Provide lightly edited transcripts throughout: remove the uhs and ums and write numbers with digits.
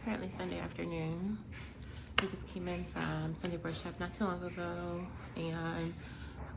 currently Sunday afternoon. We just came in from Sunday worship not too long ago and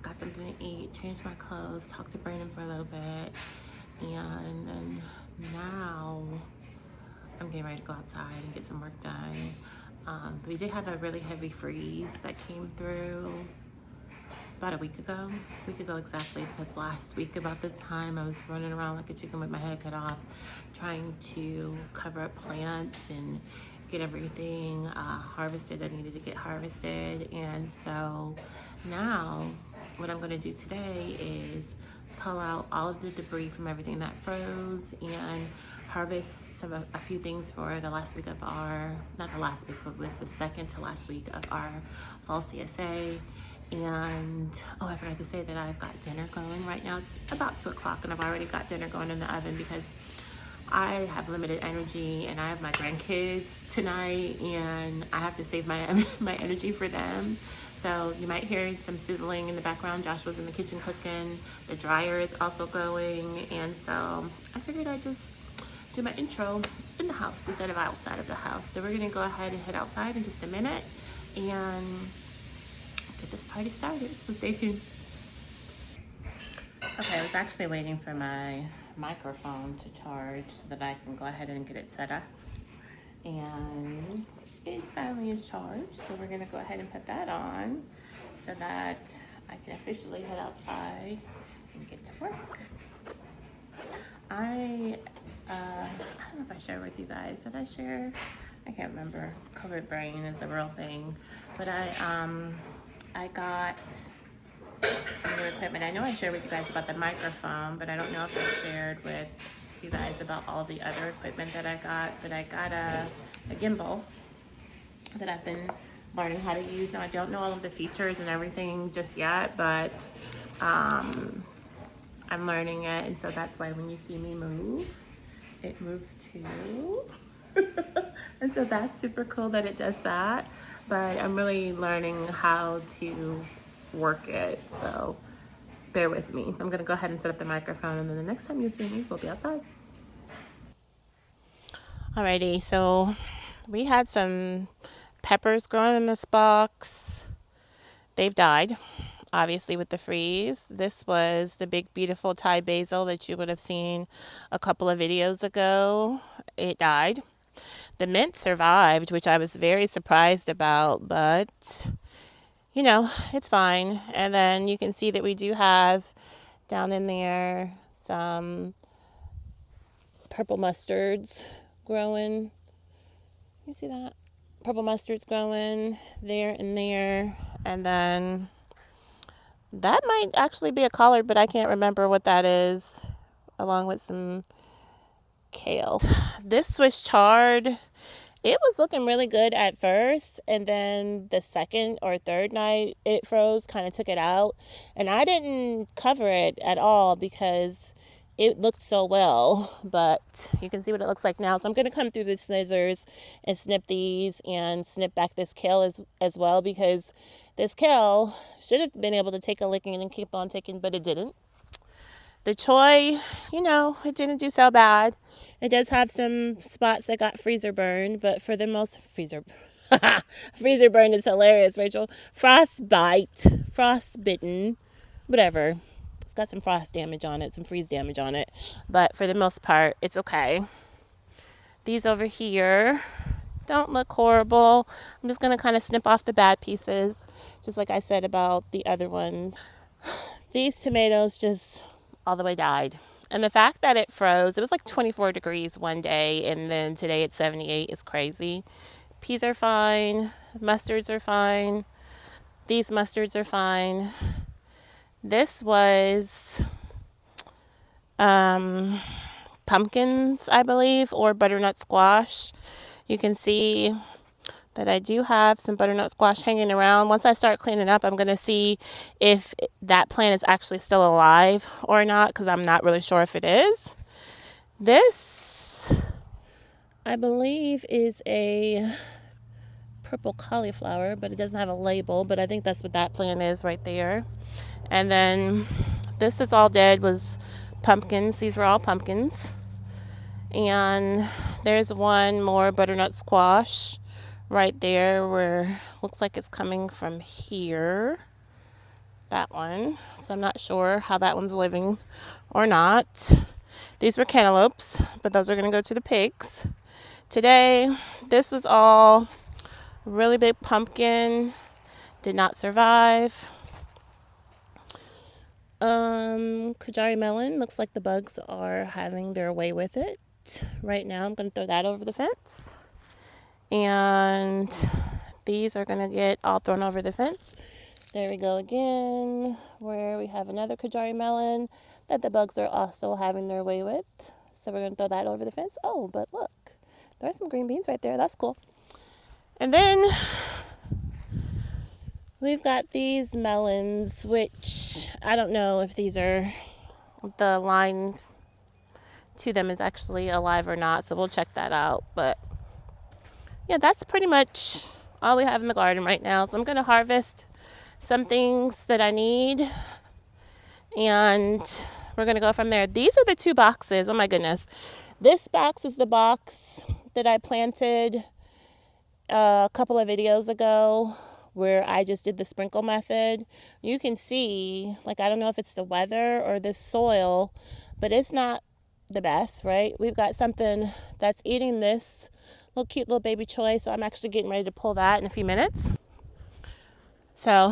got something to eat, changed my clothes, talked to Brandon for a little bit, and now I'm getting ready to go outside and get some work done. We did have a really heavy freeze that came through about a week ago exactly, because last week about this time I was running around like a chicken with my head cut off, trying to cover up plants and get everything harvested that needed to get harvested. And so now what I'm going to do today is pull out all of the debris from everything that froze and harvest a few things for the last week of our, not the last week, but it was the second to last week of our fall CSA. And oh, I forgot to say that I've got dinner going right now. It's about 2 o'clock and I've already got dinner going in the oven because I have limited energy and I have my grandkids tonight and I have to save my energy for them. So you might hear some sizzling in the background. Josh was in the kitchen cooking. The dryer is also going. And so I figured I'd just do my intro in the house instead of outside of the house. So we're gonna go ahead and head outside in just a minute and get this party started. So stay tuned. Okay, I was actually waiting for my microphone to charge so that I can go ahead and get it set up. And it finally is charged. So we're gonna go ahead and put that on so that I can officially head outside and get to work. I don't know if I shared with you guys. Did I share? I can't remember. COVID brain is a real thing. But I got some new equipment. I know I shared with you guys about the microphone, but I don't know if I shared with you guys about all the other equipment that I got. But I got a gimbal that I've been learning how to use. Now I don't know all of the features and everything just yet, but I'm learning it, and so that's why when you see me move, it moves too. And so that's super cool that it does that, but I'm really learning how to work it, so bear with me. I'm gonna go ahead and set up the microphone, and then the next time you see me, we'll be outside. Alrighty, so we had some peppers growing in this box. They've died, obviously, with the freeze. This was the big, beautiful Thai basil that you would have seen a couple of videos ago. It died. The mint survived, which I was very surprised about, but you know, it's fine. And then you can see that we do have down in there some purple mustards growing. You see that? Purple mustards growing there and there. And then that might actually be a collard, but I can't remember what that is, along with some kale. This was chard. It was looking really good at first, and then the second or third night it froze, kind of took it out, and I didn't cover it at all because it looked so well, but you can see what it looks like now. So I'm going to come through with scissors and snip these and snip back this kale as well, because this kale should have been able to take a licking and keep on ticking, but it didn't. The choy, you know, it didn't do so bad. It does have some spots that got freezer burned, but for the most, freezer burn is hilarious, Rachel. Frostbitten, whatever. It's got some frost damage on it, some freeze damage on it, but for the most part, it's okay. These over here don't look horrible. I'm just gonna kind of snip off the bad pieces, just like I said about the other ones. These tomatoes just all the way died. And the fact that it froze, it was like 24 degrees one day, and then today it's 78 is crazy. Peas are fine. Mustards are fine. These mustards are fine. This was pumpkins, I believe, or butternut squash. You can see that I do have some butternut squash hanging around. Once I start cleaning up, I'm going to see if that plant is actually still alive or not, because I'm not really sure if it is. This, I believe, is a purple cauliflower, but it doesn't have a label, but I think that's what that plant is right there. And then this is all dead, was pumpkins. These were all pumpkins. And there's one more butternut squash right there where looks like it's coming from here. That one. So I'm not sure how that one's living or not. These were cantaloupes, but those are going to go to the pigs. Today, this was all really big pumpkin. Did not survive. Kajari melon. Looks like the bugs are having their way with it. Right now, I'm going to throw that over the fence. And these are going to get all thrown over the fence. There we go again, where we have another Kajari melon that the bugs are also having their way with. So we're going to throw that over the fence. Oh, but look, there's some green beans right there. That's cool. And then we've got these melons, which I don't know if these are, the line to them is actually alive or not. So we'll check that out. But yeah, that's pretty much all we have in the garden right now. So I'm going to harvest some things that I need, and we're going to go from there. These are the 2 boxes. Oh my goodness. This box is the box that I planted a couple of videos ago where I just did the sprinkle method. You can see, like, I don't know if it's the weather or this soil, but it's not the best, right? We've got something that's eating this little cute little baby choy, so I'm actually getting ready to pull that in a few minutes. So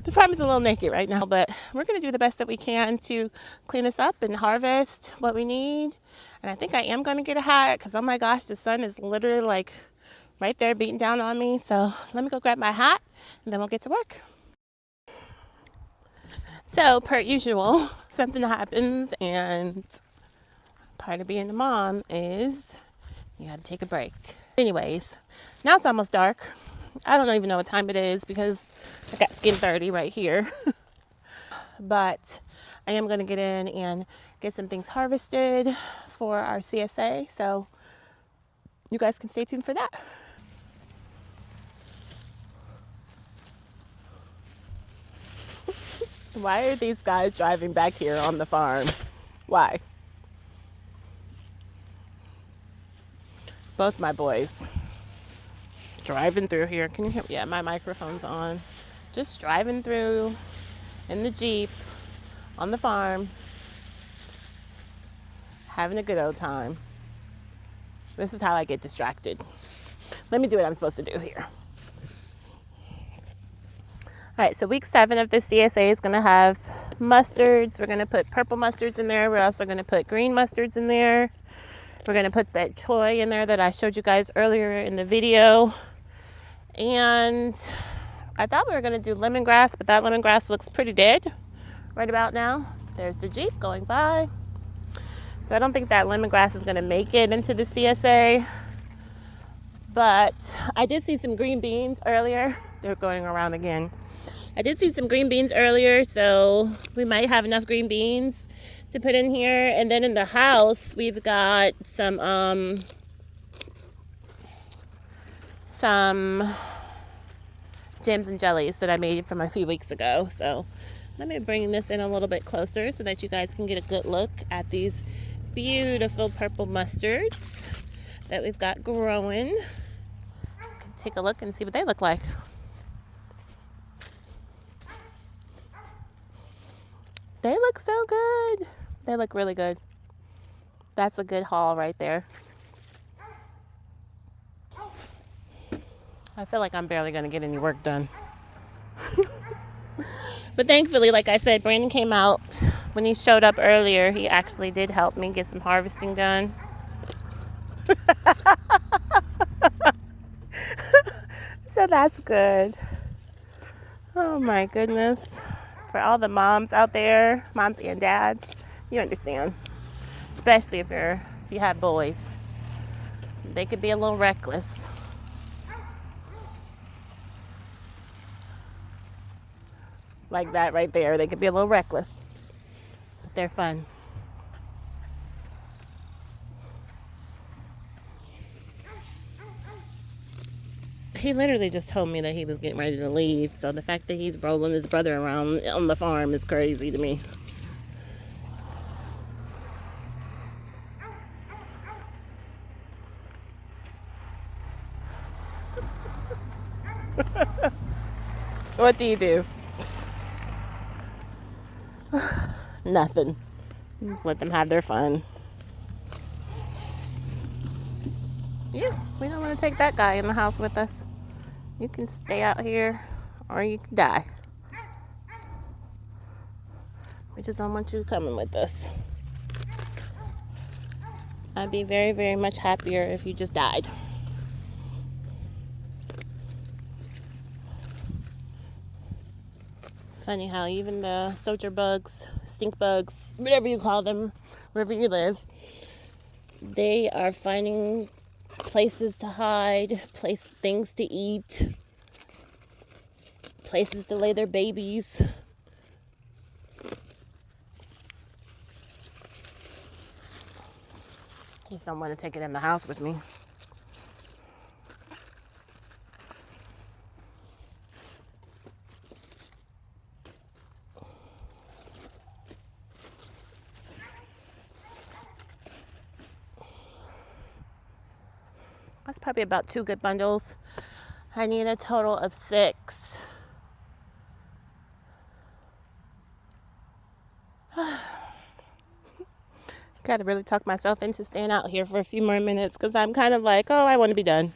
the farm is a little naked right now, but we're going to do the best that we can to clean this up and harvest what we need. And I think I am going to get a hat because, oh my gosh, the sun is literally like right there beating down on me. So let me go grab my hat and then we'll get to work. So per usual, something happens, and part of being a mom is you got to take a break. Anyways, now it's almost dark. I don't even know what time it is because I got skin 30 right here. But I am going to get in and get some things harvested for our CSA. So you guys can stay tuned for that. Why are these guys driving back here on the farm? Why? Both my boys. Driving through here. Can you hear me? Yeah, my microphone's on. Just driving through in the Jeep on the farm, having a good old time. This is how I get distracted. Let me do what I'm supposed to do here. All right, so week 7 of this DSA is going to have mustards. We're going to put purple mustards in there. We're also going to put green mustards in there. We're going to put that choy in there that I showed you guys earlier in the video. And I thought we were going to do lemongrass, but that lemongrass looks pretty dead right about now. There's the Jeep going by. So I don't think that lemongrass is going to make it into the CSA. But I did see some green beans earlier. They're going around again. I did see some green beans earlier, so we might have enough green beans to put in here. And then in the house, we've got some jams and jellies that I made from a few weeks ago. So let me bring this in a little bit closer so that you guys can get a good look at these beautiful purple mustards that we've got growing. Take a look and see what they look like. They look so good. They look really good. That's a good haul right there. I feel like I'm barely going to get any work done. But thankfully, like I said, Brandon came out when he showed up earlier. He actually did help me get some harvesting done. So that's good. Oh my goodness. For all the moms out there, moms and dads, you understand. Especially if you have boys. They could be a little reckless. Like that right there. They could be a little reckless. But they're fun. He literally just told me that he was getting ready to leave. So the fact that he's rolling his brother around on the farm is crazy to me. What do you do? Nothing. Just let them have their fun. Yeah, we don't want to take that guy in the house with us. You can stay out here or you can die. We just don't want you coming with us. I'd be very, very much happier if you just died. Funny how even the soldier bugs, stink bugs, whatever you call them, wherever you live, they are finding places to hide, things to eat, places to lay their babies. I just don't want to take it in the house with me. That's probably about 2 good bundles. I need a total of 6. Gotta really talk myself into staying out here for a few more minutes because I'm kind of like, oh, I want to be done.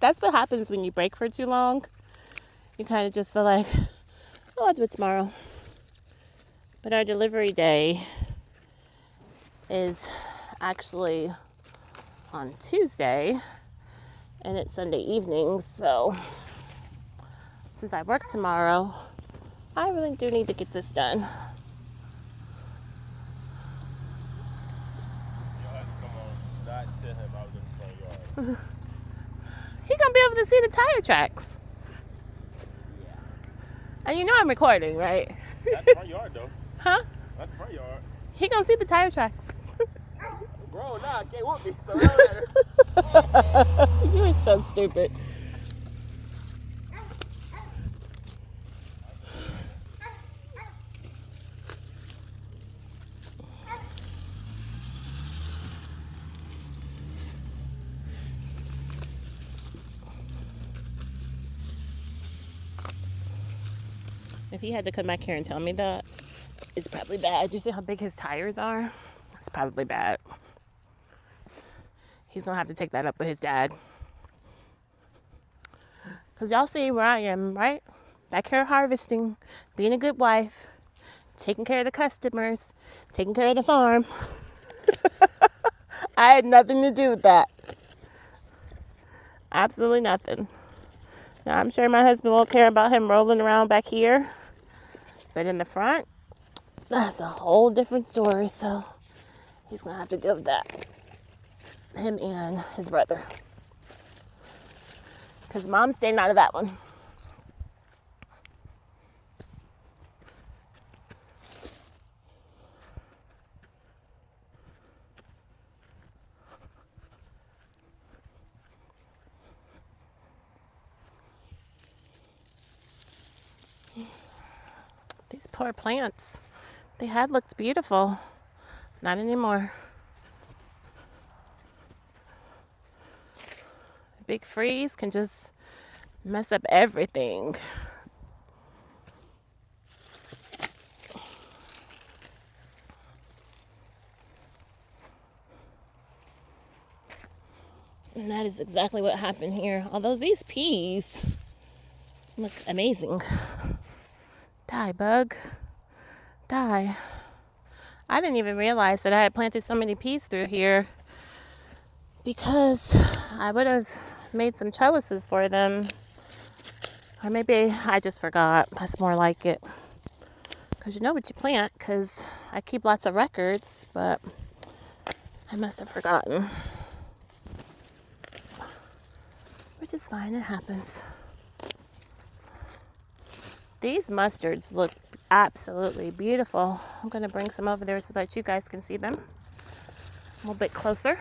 That's what happens when you break for too long. You kind of just feel like, oh, I'll do it tomorrow. But our delivery day is actually on Tuesday, and it's Sunday evening, so since I work tomorrow, I really do need to get this done. He gonna be able to see the tire tracks. Yeah. And you know I'm recording, right? That's front yard though. Huh? That's front yard. He gonna see the tire tracks. Bro, nah, I can't whoop me, so that matter. You are so stupid. If he had to come back here and tell me that, it's probably bad. You see how big his tires are? It's probably bad. He's gonna have to take that up with his dad. Because y'all see where I am, right? Back here harvesting, being a good wife, taking care of the customers, taking care of the farm. I had nothing to do with that. Absolutely nothing. Now, I'm sure my husband won't care about him rolling around back here. But in the front, that's a whole different story. So he's going to have to deal with that. Him and his brother. Because mom's staying out of that one. These poor plants. They had looked beautiful. Not anymore. A big freeze can just mess up everything. And that is exactly what happened here. Although these peas look amazing. Die, bug. Die. I didn't even realize that I had planted so many peas through here because I would have made some trellises for them. Or maybe I just forgot. That's more like it. Because you know what you plant, because I keep lots of records, but I must have forgotten. Which is fine, it happens. These mustards look absolutely beautiful. I'm going to bring some over there so that you guys can see them a little bit closer.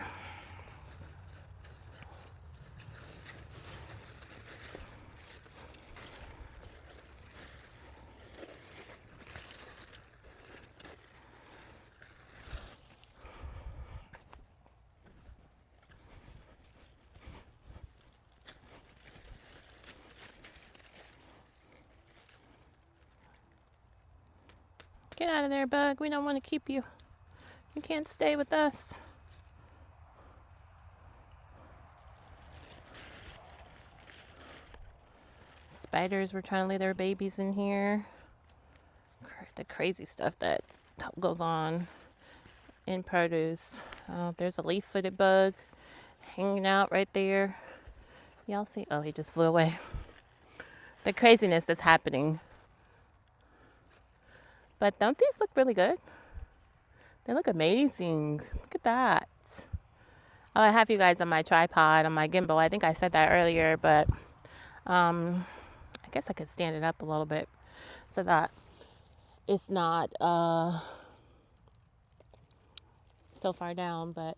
Get out of there, bug. We don't want to keep you. You can't stay with us. Spiders were trying to lay their babies in here. The crazy stuff that goes on in produce. There's a leaf-footed bug hanging out right there. Y'all see? Oh, he just flew away. The craziness that's happening. But don't these look really good? They look amazing. Look at that. Oh, I have you guys on my tripod, on my gimbal. I think I said that earlier, but I guess I could stand it up a little bit so that it's not so far down, but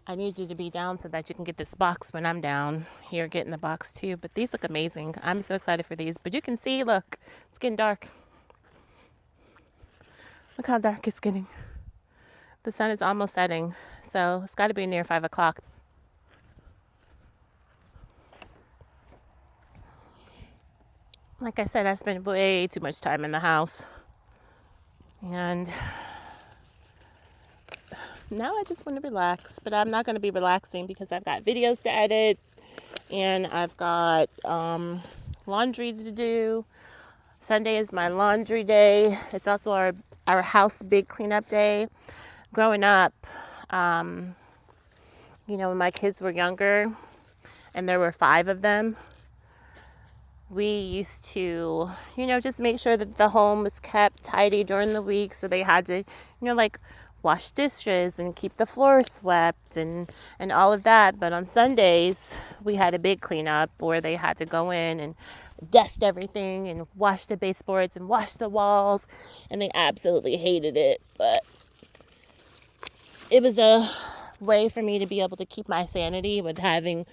I need you to be down so that you can get this box when I'm down here getting the box too. But these look amazing. I'm so excited for these. But you can see, look, it's getting dark. Look how dark it's getting. The sun is almost setting, so it's got to be near 5 o'clock. Like I said, I spent way too much time in the house. And now I just want to relax. But I'm not going to be relaxing because I've got videos to edit. And I've got laundry to do. Sunday is my laundry day. It's also our house big cleanup day. Growing up, when my kids were younger, and there were 5 of them, we used to, just make sure that the home was kept tidy during the week. So they had to, wash dishes and keep the floor swept and all of that. But on Sundays, we had a big cleanup where they had to go in and dust everything and wash the baseboards and wash the walls. And they absolutely hated it. But it was a way for me to be able to keep my sanity with having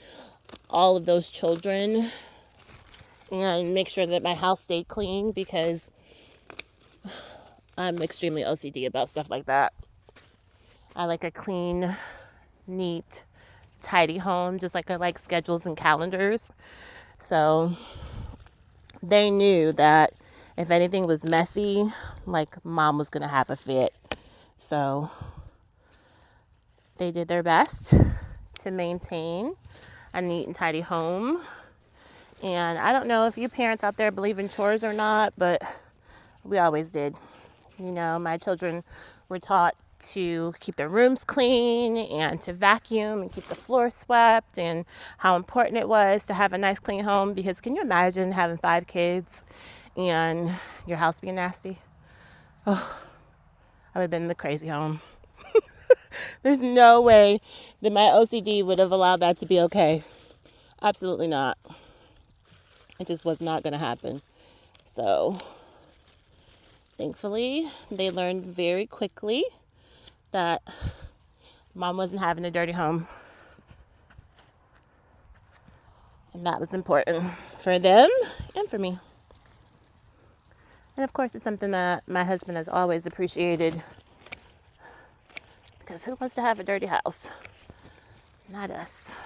all of those children and make sure that my house stayed clean, because I'm extremely OCD about stuff like that. I like a clean, neat, tidy home, just like I like schedules and calendars. So they knew that if anything was messy, Mom was going to have a fit. So they did their best to maintain a neat and tidy home. And I don't know if you parents out there believe in chores or not, but we always did. My children were taught to keep their rooms clean and to vacuum and keep the floor swept, and how important it was to have a nice clean home, because can you imagine having 5 kids and your house being nasty? Oh, I would have been in the crazy home. There's no way that my OCD would have allowed that to be okay. Absolutely not. It just was not going to happen. So thankfully, they learned very quickly that Mom wasn't having a dirty home. And that was important for them and for me. And of course, it's something that my husband has always appreciated, because who wants to have a dirty house? Not us.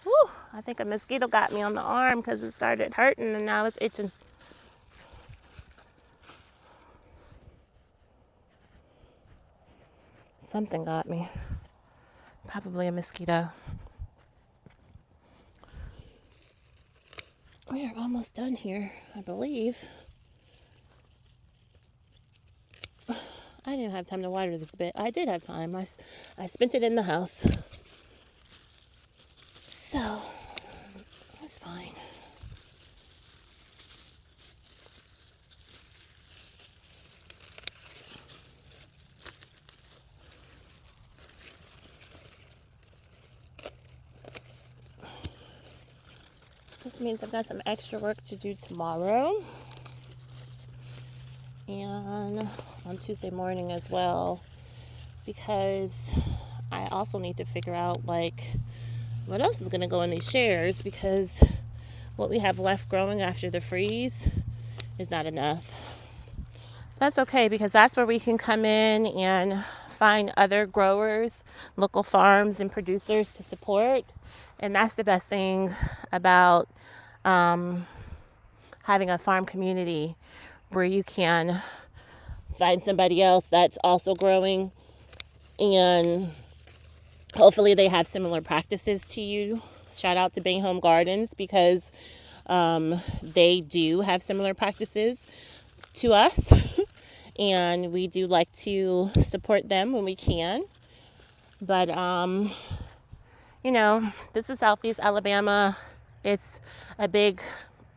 Whew, I think a mosquito got me on the arm because it started hurting and now it's itching. Something got me. Probably a mosquito. We are almost done here, I believe. I didn't have time to water this bit. I did have time. I spent it in the house. So, that's fine. Just means I've got some extra work to do tomorrow. And on Tuesday morning as well. Because I also need to figure out, what else is going to go in these shares, because what we have left growing after the freeze is not enough. That's okay, because that's where we can come in and find other growers, local farms and producers to support. And that's the best thing about having a farm community, where you can find somebody else that's also growing, and hopefully they have similar practices to you. Shout out to Bang Home Gardens, because they do have similar practices to us. And we do like to support them when we can. But, you know, this is Southeast Alabama. It's a big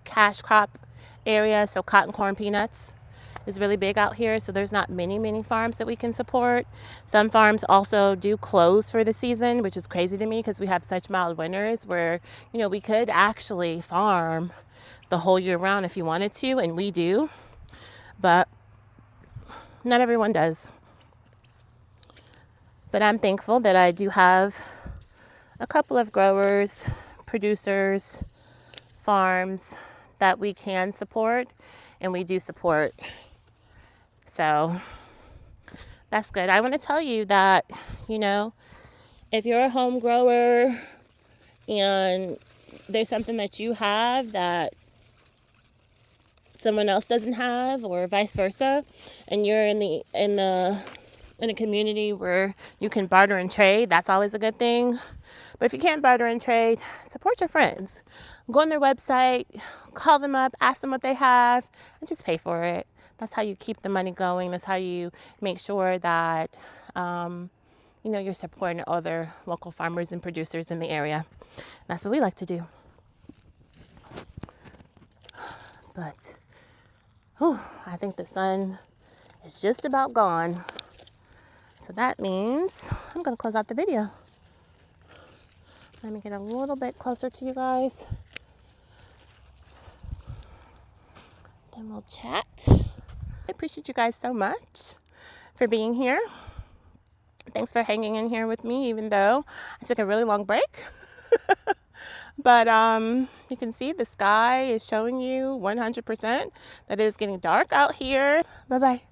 cash crop area, so cotton, corn, peanuts is really big out here. So there's not many farms that we can support. Some farms also do close for the season, which is crazy to me because we have such mild winters where, you know, we could actually farm the whole year round if you wanted to, and we do. But not everyone does. But I'm thankful that I do have a couple of growers, producers, farms that we can support, and we do support. So that's good. I want to tell you that, you know, if you're a home grower and there's something that you have that someone else doesn't have, or vice versa, and you're in a community where you can barter and trade, that's always a good thing. But if you can't barter and trade, support your friends. Go on their website, call them up, ask them what they have, and just pay for it. That's how you keep the money going. That's how you make sure that you know, you're supporting other local farmers and producers in the area. That's what we like to do. But I think the sun is just about gone. So that means I'm going to close out the video. Let me get a little bit closer to you guys. Then we'll chat. I appreciate you guys so much for being here. Thanks for hanging in here with me, even though I took a really long break. But you can see the sky is showing you 100% that it is getting dark out here. Bye-bye.